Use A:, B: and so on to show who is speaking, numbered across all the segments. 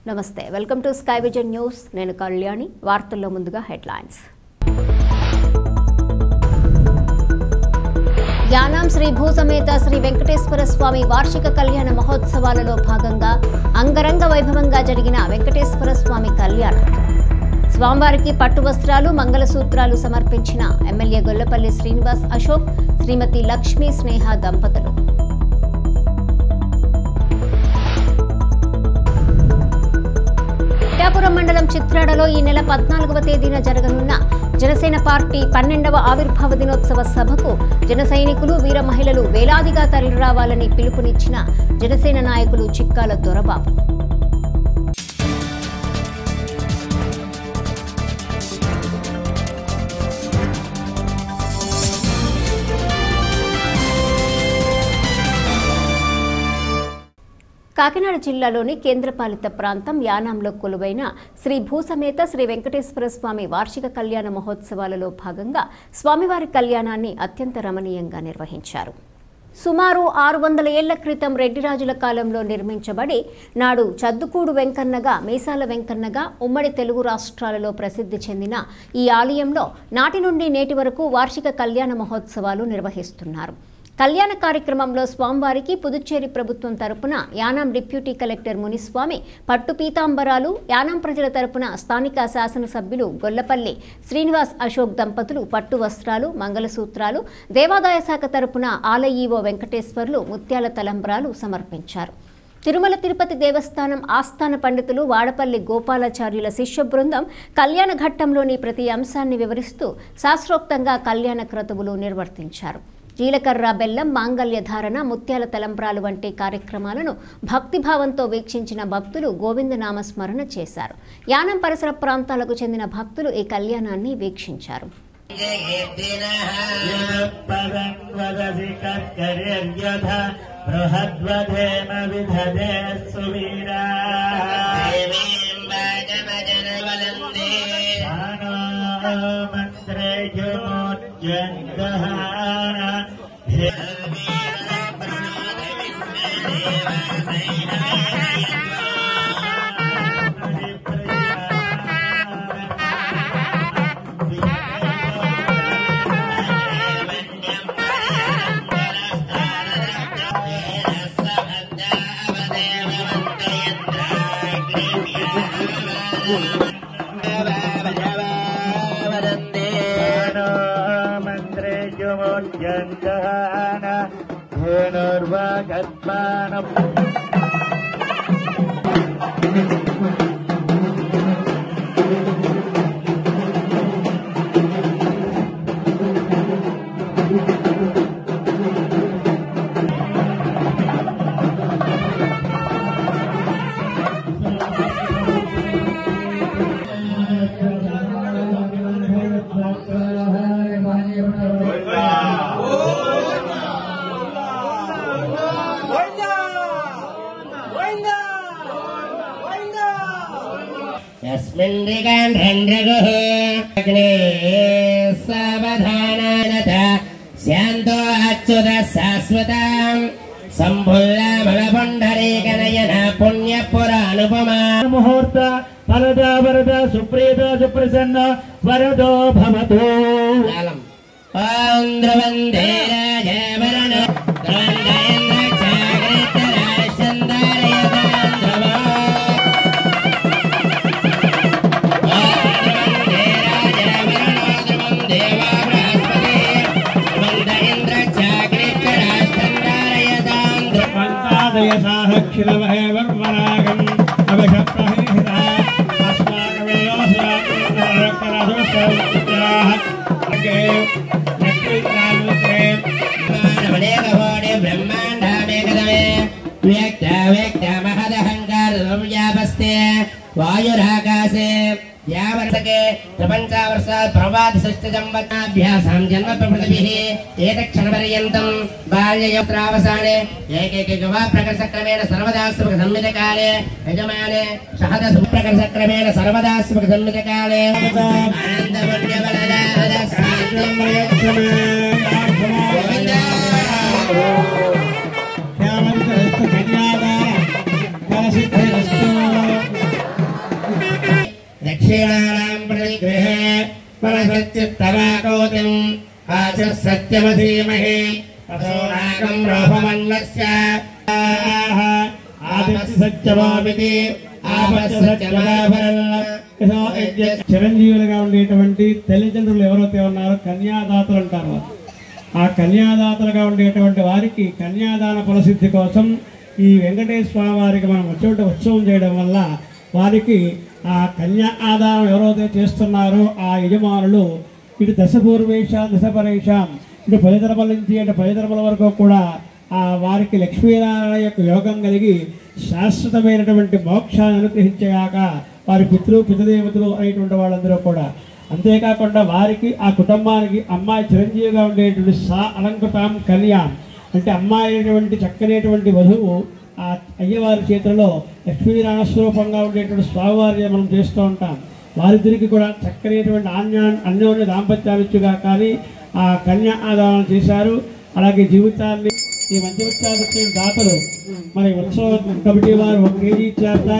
A: నమస్తే welcome to sky vision news నేను కళ్యాణి వార్తల్లో ముందుగా హెడ్లైన్స్ యానాం శ్రీ భూసమేత శ్రీ వెంకటేశ్వర స్వామి వార్షిక కళ్యాణ మహోత్సవాలలో భాగంగా అంగరంగ వైభవంగా జరిగిన వెంకటేశ్వర స్వామి కళ్యాణం స్వామివారికి పట్టు వస్త్రాలు మంగళసూత్రాలు సమర్పించిన ఎమ్మెల్యే గొల్లపల్లి శ్రీనివాస్ అశోక్ శ్రీమతి లక్ష్మీ స్నేహ దంపతులు పిఠాపురం మండలం చిత్రాడలో ఈ నెల 14వ తేదీన జరగనున్న జనసేన పార్టీ 12వ ఆవిర్భావ దినోత్సవ సభకు జన సైనికులు వీర మహిళలు వేలాదిగా తరలిరావాలని పిలుపునిచ్చిన జనసేన నాయకులు చిక్కాల దొరబాబు కాకినాడ జిల్లాలోని కేంద్రపాలిత ప్రాంతం యానాంలో కొలువైన శ్రీ భూసమేత శ్రీ వెంకటేశ్వర స్వామి వార్షిక కళ్యాణ మహోత్సవాలలో భాగంగా స్వామివారి కళ్యాణాన్ని అత్యంత రమణీయంగా నిర్వహించారు. సుమారు 600 ఏళ్ల క్రితం రెడ్డిరాజుల కాలంలో నిర్మించబడి నాడు చద్దుకూడు వెంకన్నగా మీసాల వెంకన్నగా ఉమ్మడి తెలుగు రాష్ట్రాలలో ప్రసిద్ధి చెందిన ఈ ఆలయంలో నాటి నుండి నేటి వరకు వార్షిక కళ్యాణ మహోత్సవాలు నిర్వహిస్తున్నారు. కళ్యాణ కార్యక్రమంలో స్వామివారికి పుదుచ్చేరి ప్రభుత్వం తరపున యానాం డిప్యూటీ కలెక్టర్ మునిస్వామి పట్టు పీతాంబరాలు, యానాం ప్రజల తరపున స్థానిక శాసనసభ్యులు గొల్లపల్లి శ్రీనివాస్ అశోక్ దంపతులు పట్టు వస్త్రాలు, మంగళసూత్రాలు, దేవాదాయ శాఖ తరపున ఆలయీవో వెంకటేశ్వర్లు ముత్యాల తలంబ్రాలు సమర్పించారు. తిరుమల తిరుపతి దేవస్థానం ఆస్థాన పండితులు వాడపల్లి గోపాలాచార్యుల శిష్య బృందం కళ్యాణ ఘట్టంలోని ప్రతి అంశాన్ని వివరిస్తూ శాస్త్రోక్తంగా కళ్యాణ క్రతువులు నిర్వర్తించారు. జీలకర్ర బెల్లం, మాంగళ్య ధారణ, ముత్యాల తలంబ్రాలు వంటి కార్యక్రమాలను భక్తిభావంతో వీక్షించిన భక్తులు గోవిందనామస్మరణ చేశారు. యానం పరిసర ప్రాంతాలకు చెందిన భక్తులు ఈ కళ్యాణాన్ని వీక్షించారు.
B: శాంతో అచ్యుత శాశ్వతం సంభుల్లమలపుండరీకనయన పుణ్యపుర అనుపమా ముహూర్త ఫలద వరద సుప్రీత సుప్రసన్న వరదో భవతు. ఆంధ్రవందే రాజవరణ वायुराकाशे यावर्षके प्रपञ्चावर्षात् प्रवादिसृष्टिसंवत्सराभ्यासां जन्म प्रभृतिभिः एतत्क्षणपर्यन्तं बाल्ययत्रावसाने एकैकयुवा प्रकर्षक्रमेण सर्वदास्मकसंमितकाले यजमाने सहदसुप्रकर्षक्रमेण सर्वदास्मकसंमितकाले आनन्दवल्यवलदारदस्सान्द्रमयक्षमे चित्तवाकोतिम् आचः सत्यमधीमहि असोनाकम् रोहमन्वस्य आदित्य सत्यमाविति आपस्य सत्यमाभरन्
C: చిరంజీవులుగా ఉండేటువంటి తల్లిదండ్రులు ఎవరైతే ఉన్నారో కన్యాదాతలు అంటారు. ఆ కన్యాదాతలుగా ఉండేటువంటి వారికి కన్యాదాన ఫలసిద్ధి కోసం ఈ వెంకటేశ్వర స్వామి వారికి మనం వచ్చేటువంటి ఉత్సవం చేయడం వల్ల వారికి ఆ కన్యా ఆదానం ఎవరైతే చేస్తున్నారో ఆ యజమానులు ఇటు దశపూర్వేష దశపరేషాం ఇటు పదితరముల నుంచి అంటే పదితరముల వరకు కూడా ఆ వారికి లక్ష్మీనారాయణ యొక్క యోగం కలిగి శాశ్వతమైనటువంటి మోక్షాన్ని అనుగ్రహించగాక వారి పితృదేవతలు అనేటువంటి వాళ్ళందరూ కూడా. అంతేకాకుండా వారికి ఆ కుటుంబానికి అమ్మాయి చిరంజీవిగా ఉండేటువంటి సా అలంకృతాం కన్యాం అంటే అమ్మాయి అయినటువంటి చక్కనేటువంటి వధువు ఆ అయ్యవారి చేతుల్లో లక్ష్మీనారాయణ స్వరూపంగా ఉండేటువంటి స్వామివారి మనం చేస్తూ ఉంటాం. వారిద్దరికి కూడా చక్కనేటువంటి అన్యోన్య దాంపత్యాలుగా కానీ ఆ కన్యా ఆదానం చేశారు. అలాగే జీవితాన్ని ఈ మంచి దాతలు మరి ఉత్సవ కమిటీ వారు 1 కేజీ ఇచ్చారట.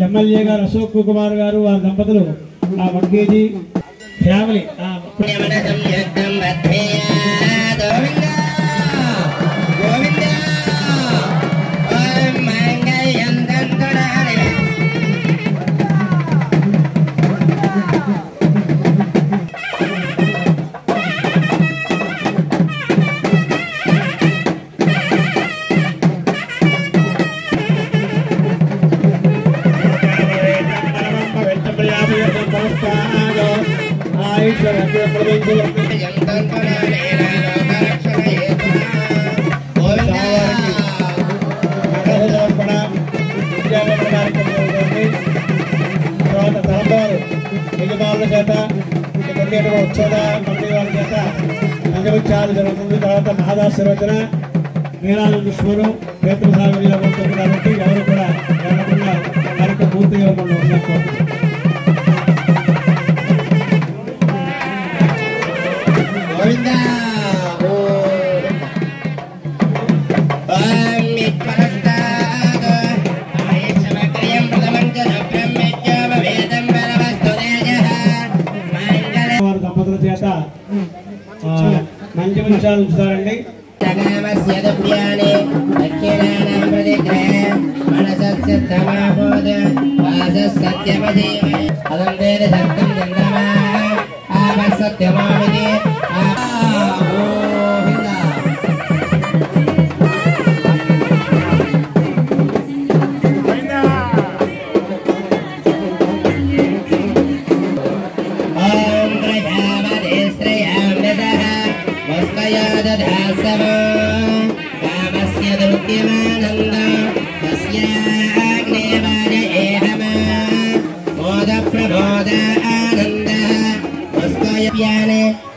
C: ఎమ్మెల్యే గారు అశోక్ కుమార్ గారు వారి దంపతులు ఆ 1 కేజీ ఫ్యామిలీ తర్వాత తలంబారు యజమానుల చేత ఉత్సవ కమిటీ వారి చేత పంచముత్సవాలు జరుగుతుంది. తర్వాత మహాదాశీర్వచన నీరాజుష్మను పేతృసాగర్లో ఉంటుంది కాబట్టి ఎవరు కూడా ఎవరకుండా వారికి పూర్తి ఇవ్వకుండా ఉన్నట్టు దంపతుల చేత మంచి విషయాలు ఉంచుతారండి.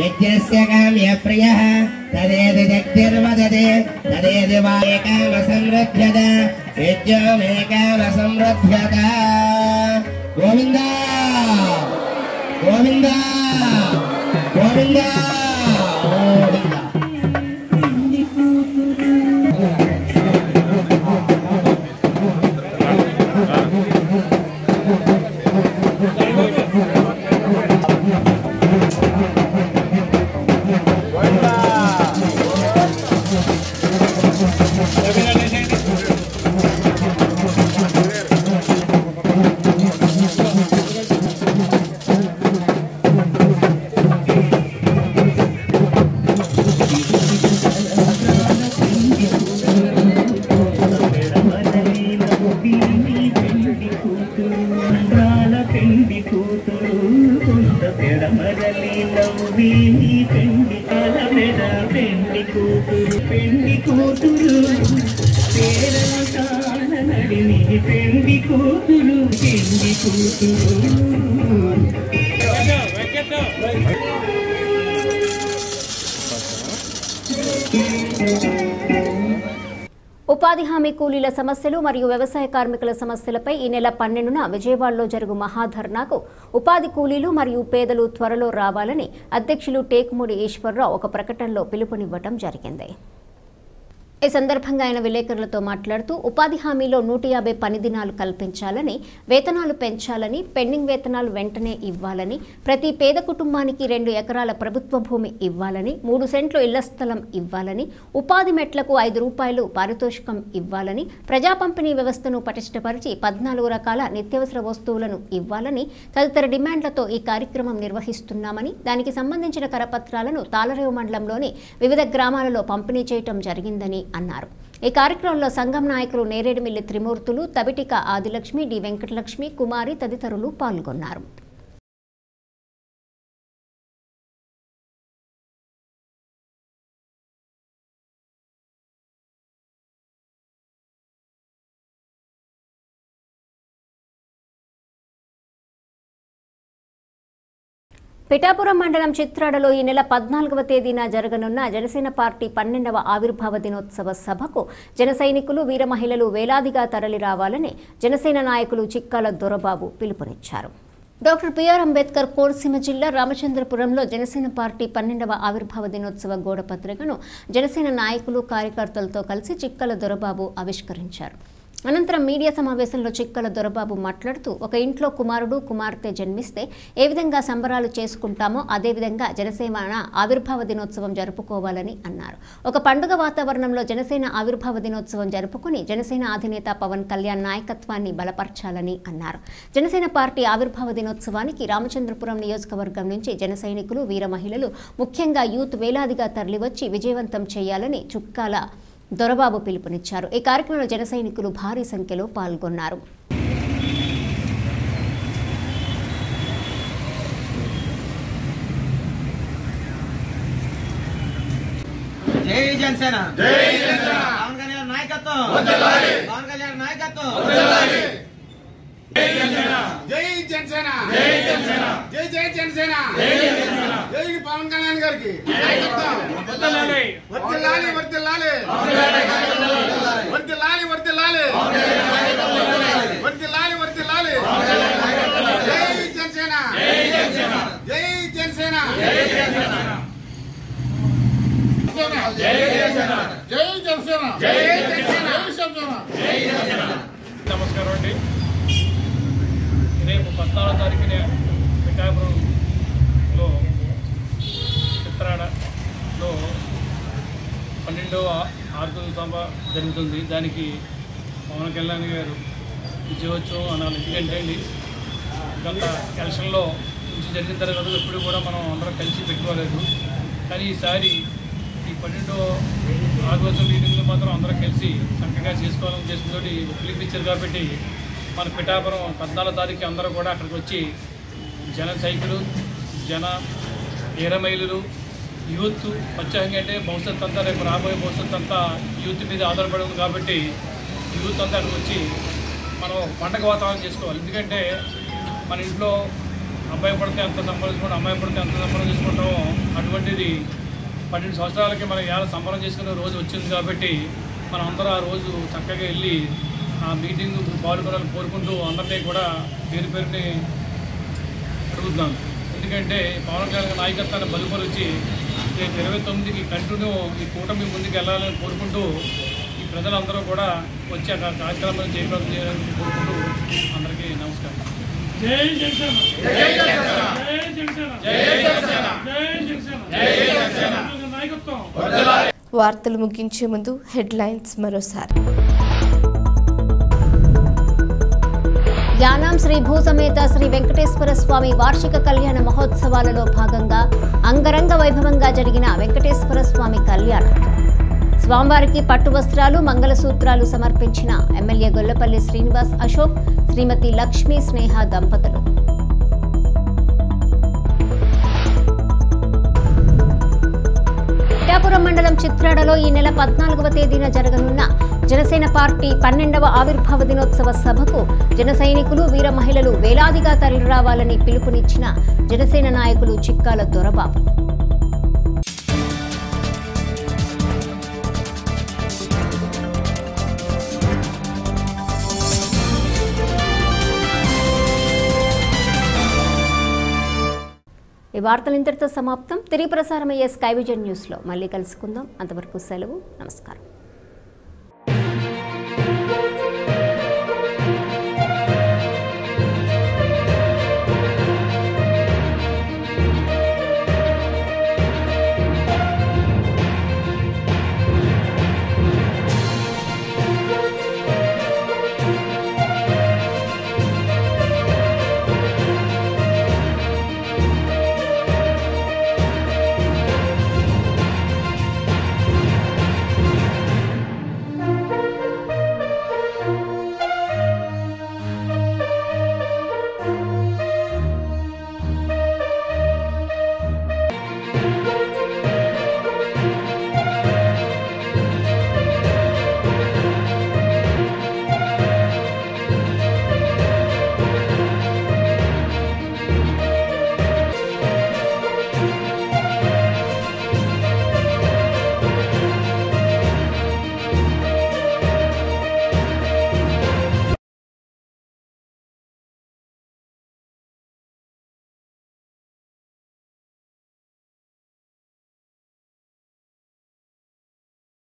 B: यज्ञस्य काम्य प्रियः तदेति जग्तिर्वदते तदेति वा एकामसंरध्यत यज्ञमेकामसंरध्यत गोविन्द गोविन्द गोविन्द
A: ఉపాధి హామీ కూలీల సమస్యలు మరియు వ్యవసాయ కార్మికుల సమస్యలపై ఈ నెల 12న విజయవాడలో జరుగు మహాధర్నాకు ఉపాధి కూలీలు మరియు పేదలు త్వరలో రావాలని అధ్యక్షులు టేకుమూడి ఈశ్వర్రావు ఒక ప్రకటనలో పిలుపునివ్వడం జరిగింది. ఈ సందర్భంగా ఆయన విలేకరులతో మాట్లాడుతూ ఉపాధి హామీలో 150 పని దినాలు కల్పించాలని, వేతనాలు పెంచాలని, పెండింగ్ వేతనాలు వెంటనే ఇవ్వాలని, ప్రతి పేద కుటుంబానికి 2 ఎకరాల ప్రభుత్వ భూమి ఇవ్వాలని, 3 సెంట్లు ఇళ్ల స్థలం ఇవ్వాలని, ఉపాధి మెట్లకు 5 రూపాయలు పారితోషికం ఇవ్వాలని, ప్రజా పంపిణీ వ్యవస్థను పటిష్టపరిచి 14 రకాల నిత్యావసర వస్తువులను ఇవ్వాలని తదితర డిమాండ్లతో ఈ కార్యక్రమం నిర్వహిస్తున్నామని, దానికి సంబంధించిన కరపత్రాలను తాళరేవు మండలంలోని వివిధ గ్రామాలలో పంపిణీ చేయడం జరిగిందని అన్నారు. ఈ కార్యక్రమంలో సంఘం నాయకులు నేరేడుమిల్లి త్రిమూర్తులు, తబిటిక ఆదిలక్ష్మి, డి వెంకటలక్ష్మి, కుమారి తదితరులు పాల్గొన్నారు. పిఠాపురం మండలం చిత్రాడలో ఈ నెల 14వ తేదీన జరగనున్న జనసేన పార్టీ 12వ ఆవిర్భావ దినోత్సవ సభకు జన సైనికులు, వీర మహిళలు వేలాదిగా తరలి రావాలని జనసేన నాయకులు చిక్కాల దొరబాబు పిలుపునిచ్చారు. డాక్టర్ బిఆర్ అంబేద్కర్ కోనసీమ జిల్లా రామచంద్రపురంలో జనసేన పార్టీ 12వ ఆవిర్భావ దినోత్సవ గోడ పత్రికను జనసేన నాయకులు, కార్యకర్తలతో కలిసి చిక్కాల దొరబాబు ఆవిష్కరించారు. అనంతరం మీడియా సమావేశంలో చిక్కాల దొరబాబు మాట్లాడుతూ, ఒక ఇంట్లో కుమారుడు, కుమార్తె జన్మిస్తే ఏ విధంగా సంబరాలు చేసుకుంటామో అదేవిధంగా జనసేన ఆవిర్భావ దినోత్సవం జరుపుకోవాలని అన్నారు. ఒక పండుగ వాతావరణంలో జనసేన ఆవిర్భావ దినోత్సవం జరుపుకుని జనసేన అధినేత పవన్ కళ్యాణ్ నాయకత్వాన్ని బలపరచాలని అన్నారు. జనసేన పార్టీ ఆవిర్భావ దినోత్సవానికి రామచంద్రపురం నియోజకవర్గం నుంచి జన సైనికులు, వీర మహిళలు, ముఖ్యంగా యూత్ వేలాదిగా తరలివచ్చి విజయవంతం చేయాలని చిక్కాల దొరబాబు పిలుపునిచ్చారు. ఈ కార్యక్రమంలో జన సైనికులు భారీ సంఖ్యలో పాల్గొన్నారు.
D: జై జనసేన, జై జనసేన, పవన్ కళ్యాణ్ నాయకత్వం వర్ధిల్లాలి, పవన్ కళ్యాణ్ నాయకత్వం వర్ధిల్లాలి. జై జనసేన, జై జనసేన, జై జనసేన, జై జై జనసేన, జై జనసేన, జై పవన్ కళ్యాణ్ గారికి నాయకత్వం వర్ధిల్లాలి, వర్ధిల్లాలి, వర్ధిల్లాలి, వర్ధిల్లాలి, వర్ధిల్లాలి, వర్ధిల్లాలి, వర్ధిల్లాలి. జై జనసేన, జై జనసేన, జై జనసేన, జై జనసేన, జై జనసేన, జై జనసేన, జై జనసేన, జై జనసేన.
C: నమస్కారం అండి. రేపు 14వ తారీఖున పిఠాపురంలో చిత్రాడలో 12వ ఆర్గన సభ జరుగుతుంది. దానికి పవన్ కళ్యాణ్ గారు విజయోత్సవం అనాలి. ఎందుకంటే గత ఎలక్షన్లో నుంచి జరిగిన తర్వాత ఎప్పుడు కూడా మనం అందరం కలిసి పెట్టుకోలేదు. కానీ ఈసారి ఈ 12వ ఆర్గన మీటింగ్లో మాత్రం అందరం కలిసి చక్కగా చేసుకోవాలని ఉద్దేశంతో పిలిపించారు. కాబట్టి మన పిఠాపురం 14వ తారీఖు అందరూ కూడా అక్కడికి వచ్చి జన సైకిలు, జన వీరమహిళలు, యూత్ ప్రత్యేకంగా అంటే భవిష్యత్తు అంతా, రేపు రాబోయే భవిష్యత్తు అంతా యూత్ మీద ఆధారపడి ఉంది. కాబట్టి యూత్ అంతా అక్కడికి వచ్చి మనం పండగ వాతావరణం చేసుకోవాలి. ఎందుకంటే మన ఇంట్లో అబ్బాయి పడితే ఎంత సంపాదించుకుంటాం, అమ్మాయి పడితే ఎంత సంపాదన చేసుకుంటామో అటువంటిది 12 సంవత్సరాలకి మనం ఎలా సంబరం చేసుకునే రోజు వచ్చింది. కాబట్టి మనం అందరూ ఆ రోజు చక్కగా వెళ్ళి ఆ మీటింగ్ పాల్గొనాలని కోరుకుంటూ అందరినీ కూడా పేరు పేరుని అడుగుతున్నాను. ఎందుకంటే పవన్ కళ్యాణ్ నాయకత్వాన్ని బలుపరిచి రేపు 29కి కంటిన్యూ ఈ కూటమి ముందుకు వెళ్ళాలని కోరుకుంటూ ఈ ప్రజలందరూ కూడా వచ్చి ఆ కార్యక్రమాన్ని జయప్రదం చేయాలని కోరుకుంటూ అందరికీ నమస్కారం. జై జనసేన, జై జనసేన, జై జనసేన, జై జనసేన, జై జనసేన, జై జనసేన, నాయకత్వం వర్ధిల్లాలి.
E: వార్తలు ముగించే ముందు హెడ్లైన్స్ మరోసారి.
A: యానాం శ్రీ భూసమేత శ్రీ వెంకటేశ్వర స్వామి వార్షిక కళ్యాణ మహోత్సవాలలో భాగంగా అంగరంగ వైభవంగా జరిగిన వెంకటేశ్వర స్వామి కళ్యాణం. స్వామివారికి పట్టు వస్త్రాలు, మంగళసూత్రాలు సమర్పించిన ఎమ్మెల్యే గొల్లపల్లి శ్రీనివాస్ అశోక్, శ్రీమతి లక్ష్మీ స్నేహ దంపతులు. పిఠాపురం మండలం చిత్రాడలో ఈ నెల 14వ తేదీన జరగనున్న జనసేన పార్టీ 12వ ఆవిర్భావ దినోత్సవ సభకు జన సైనికులు, వీర మహిళలు వేలాదిగా తరలిరావాలని పిలుపునిచ్చిన జనసేన నాయకులు చిక్కాల దొరబాబు. ఈ వార్తలు ఇంతటితో సమాప్తం. తిరిగి ప్రసారమయ్యే స్కై విజన్ న్యూస్లో మళ్ళీ కలుసుకుందాం. అంతవరకు సెలవు. నమస్కారం.